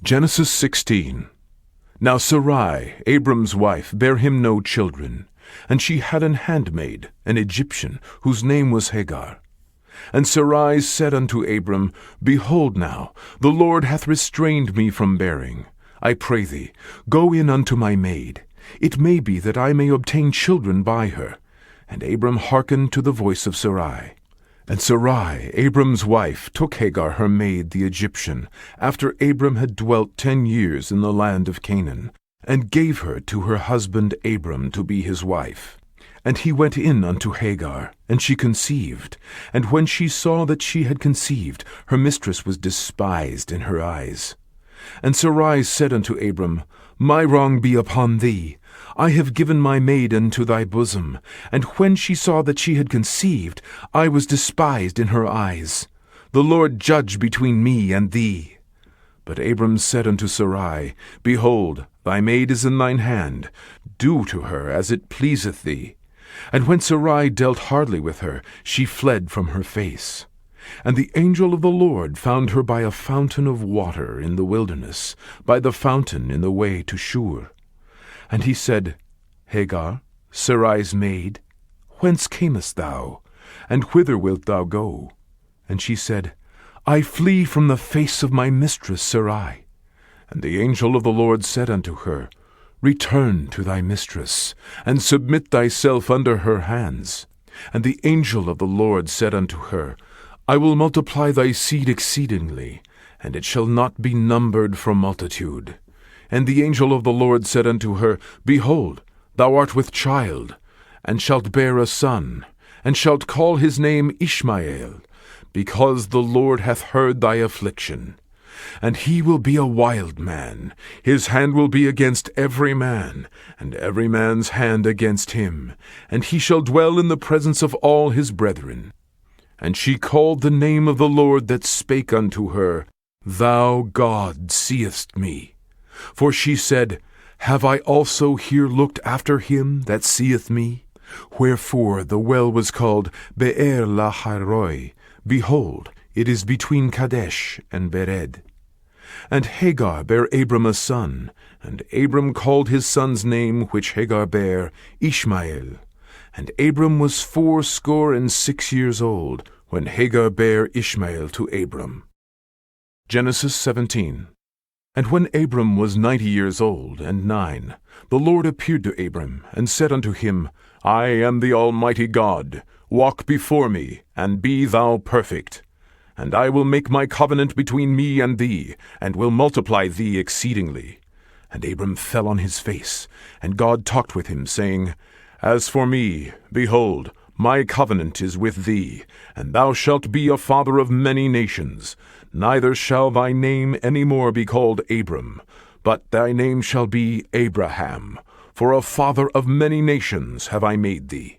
Genesis 16. Now Sarai, Abram's wife, bare him no children, and she had an handmaid, an Egyptian, whose name was Hagar. And Sarai said unto Abram, Behold now, the Lord hath restrained me from bearing. I pray thee, go in unto my maid. It may be that I may obtain children by her. And Abram hearkened to the voice of Sarai. And Sarai, Abram's wife, took Hagar her maid the Egyptian, after Abram had dwelt 10 years in the land of Canaan, and gave her to her husband Abram to be his wife. And he went in unto Hagar, and she conceived. And when she saw that she had conceived, her mistress was despised in her eyes. And Sarai said unto Abram, My wrong be upon thee. I have given my maid into thy bosom. And when she saw that she had conceived, I was despised in her eyes. The Lord judge between me and thee. But Abram said unto Sarai, Behold, thy maid is in thine hand. Do to her as it pleaseth thee. And when Sarai dealt hardly with her, she fled from her face. And the angel of the Lord found her by a fountain of water in the wilderness, by the fountain in the way to Shur. And he said, Hagar, Sarai's maid, whence camest thou? And whither wilt thou go? And she said, I flee from the face of my mistress Sarai. And the angel of the Lord said unto her, Return to thy mistress, and submit thyself under her hands. And the angel of the Lord said unto her, I will multiply thy seed exceedingly, and it shall not be numbered for multitude. And the angel of the Lord said unto her, Behold, thou art with child, and shalt bear a son, and shalt call his name Ishmael, because the Lord hath heard thy affliction. And he will be a wild man, his hand will be against every man, and every man's hand against him, and he shall dwell in the presence of all his brethren. And she called the name of the Lord that spake unto her, Thou God seest me. For she said, Have I also here looked after him that seeth me? Wherefore the well was called Be'er Lahairoi. Behold, it is between Kadesh and Bered. And Hagar bare Abram a son, and Abram called his son's name which Hagar bare Ishmael. And Abram was 86 years old, when Hagar bare Ishmael to Abram. Genesis 17. And when Abram was 90 years old and 9, the Lord appeared to Abram, and said unto him, I am the Almighty God. Walk before me, and be thou perfect. And I will make my covenant between me and thee, and will multiply thee exceedingly. And Abram fell on his face, and God talked with him, saying, As for me, behold, my covenant is with thee, and thou shalt be a father of many nations. Neither shall thy name any more be called Abram, but thy name shall be Abraham, for a father of many nations have I made thee.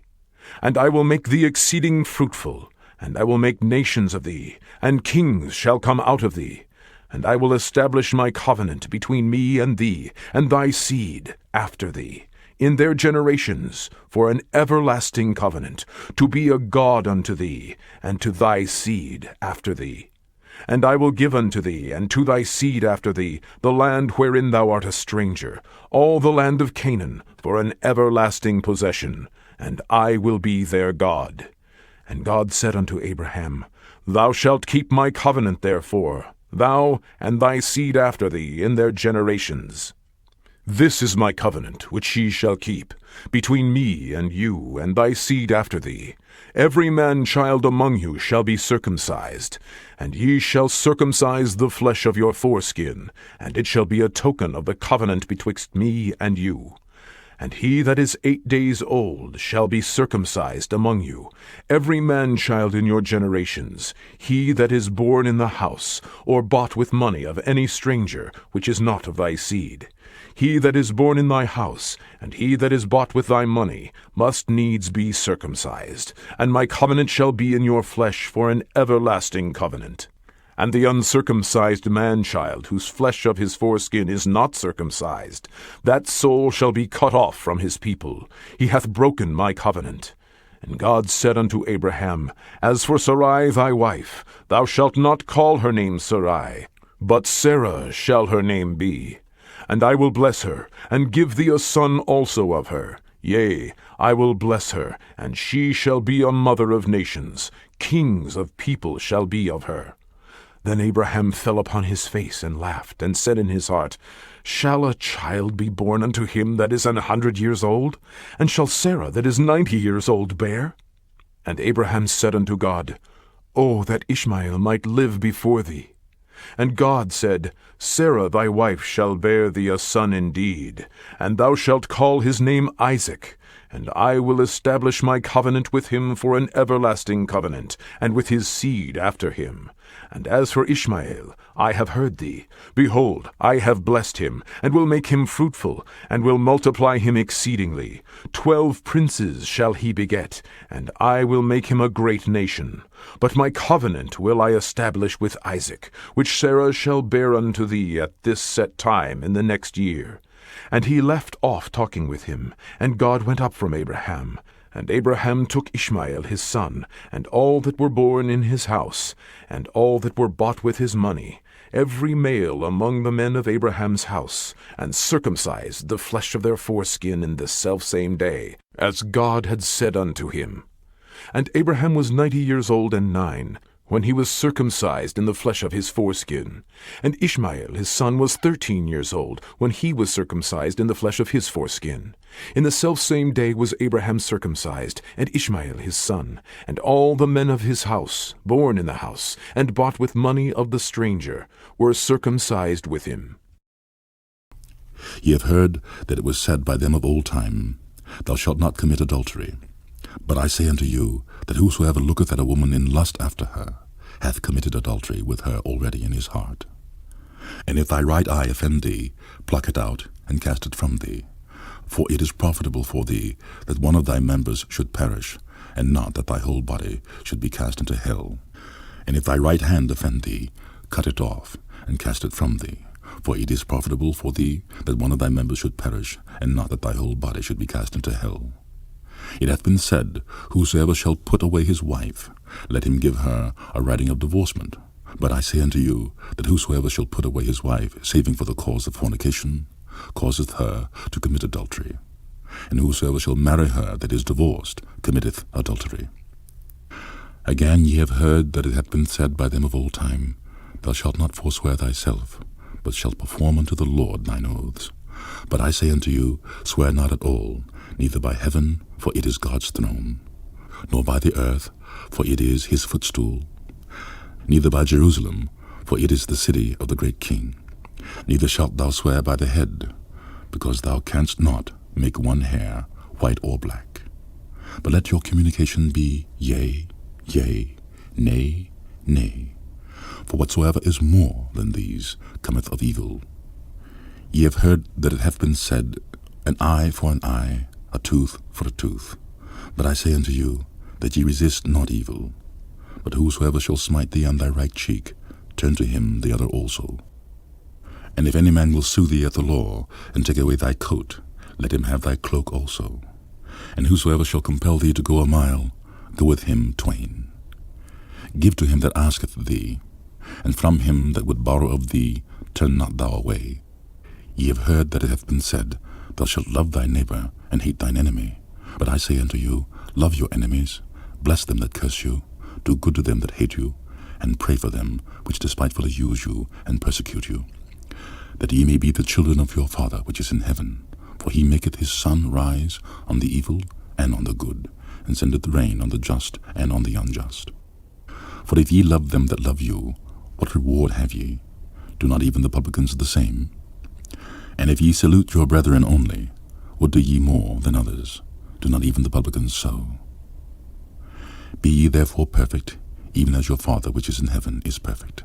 And I will make thee exceeding fruitful, and I will make nations of thee, and kings shall come out of thee. And I will establish my covenant between me and thee, and thy seed after thee, in their generations, for an everlasting covenant, to be a God unto thee, and to thy seed after thee. And I will give unto thee, and to thy seed after thee, the land wherein thou art a stranger, all the land of Canaan, for an everlasting possession, and I will be their God. And God said unto Abraham, Thou shalt keep my covenant therefore, thou and thy seed after thee in their generations. This is my covenant which ye shall keep, between me and you and thy seed after thee. Every man-child among you shall be circumcised, and ye shall circumcise the flesh of your foreskin, and it shall be a token of the covenant betwixt me and you. And he that is 8 days old shall be circumcised among you, every man-child in your generations, he that is born in the house, or bought with money of any stranger, which is not of thy seed. He that is born in thy house, and he that is bought with thy money, must needs be circumcised, and my covenant shall be in your flesh for an everlasting covenant. And the uncircumcised man-child, whose flesh of his foreskin is not circumcised, that soul shall be cut off from his people. He hath broken my covenant. And God said unto Abraham, As for Sarai thy wife, thou shalt not call her name Sarai, But Sarah shall her name be, and I will bless her, and give thee a son also of her. Yea, I will bless her, and she shall be a mother of nations. Kings of people shall be of her. Then Abraham fell upon his face and laughed, and said in his heart, Shall a child be born unto him that is 100 years old? And shall Sarah that is 90 years old bear? And Abraham said unto God, O that Ishmael might live before thee! And God said, Sarah thy wife shall bear thee a son indeed, and thou shalt call his name Isaac, and I will establish my covenant with him for an everlasting covenant, and with his seed after him. And as for Ishmael, I have heard thee. Behold, I have blessed him, and will make him fruitful, and will multiply him exceedingly. 12 princes shall he beget, and I will make him a great nation. But my covenant will I establish with Isaac, which Sarah shall bear unto thee at this set time in the next year. And he left off talking with him, and God went up from Abraham. And Abraham took Ishmael his son, and all that were born in his house, and all that were bought with his money, every male among the men of Abraham's house, and circumcised the flesh of their foreskin in the selfsame day, as God had said unto him. And Abraham was 90 years old and 9, when he was circumcised in the flesh of his foreskin. And Ishmael his son was 13 years old, when he was circumcised in the flesh of his foreskin. In the selfsame day was Abraham circumcised, and Ishmael his son, and all the men of his house, born in the house, and bought with money of the stranger, were circumcised with him. Ye have heard that it was said by them of old time, Thou shalt not commit adultery. But I say unto you, that whosoever looketh at a woman in lust after her, hath committed adultery with her already in his heart. And if thy right eye offend thee, pluck it out, and cast it from thee. For it is profitable for thee that one of thy members should perish, and not that thy whole body should be cast into hell. And if thy right hand offend thee, cut it off, and cast it from thee. For it is profitable for thee that one of thy members should perish, and not that thy whole body should be cast into hell. It hath been said, Whosoever shall put away his wife, let him give her a writing of divorcement. But I say unto you, that whosoever shall put away his wife, saving for the cause of fornication, causeth her to commit adultery. And whosoever shall marry her that is divorced, committeth adultery. Again ye have heard that it hath been said by them of old time, Thou shalt not forswear thyself, but shalt perform unto the Lord thine oaths. But I say unto you, Swear not at all, neither by heaven, for it is God's throne, nor by the earth, for it is his footstool, neither by Jerusalem, for it is the city of the great King. Neither shalt thou swear by the head, because thou canst not make one hair white or black. But let your communication be yea, yea, nay, nay. For whatsoever is more than these cometh of evil. Ye have heard that it hath been said, An eye for an eye, a tooth for a tooth. But I say unto you, that ye resist not evil. But whosoever shall smite thee on thy right cheek, turn to him the other also. And if any man will sue thee at the law, and take away thy coat, let him have thy cloak also. And whosoever shall compel thee to go a mile, go with him twain. Give to him that asketh thee, and from him that would borrow of thee, turn not thou away. Ye have heard that it hath been said, Thou shalt love thy neighbor, and hate thine enemy. But I say unto you, Love your enemies, bless them that curse you, do good to them that hate you, and pray for them which despitefully use you and persecute you, that ye may be the children of your Father which is in heaven. For he maketh his sun rise on the evil and on the good, and sendeth rain on the just and on the unjust. For if ye love them that love you, what reward have ye? Do not even the publicans the same? And if ye salute your brethren only, what do ye more than others? Do not even the publicans so? Be ye therefore perfect, even as your Father which is in heaven is perfect.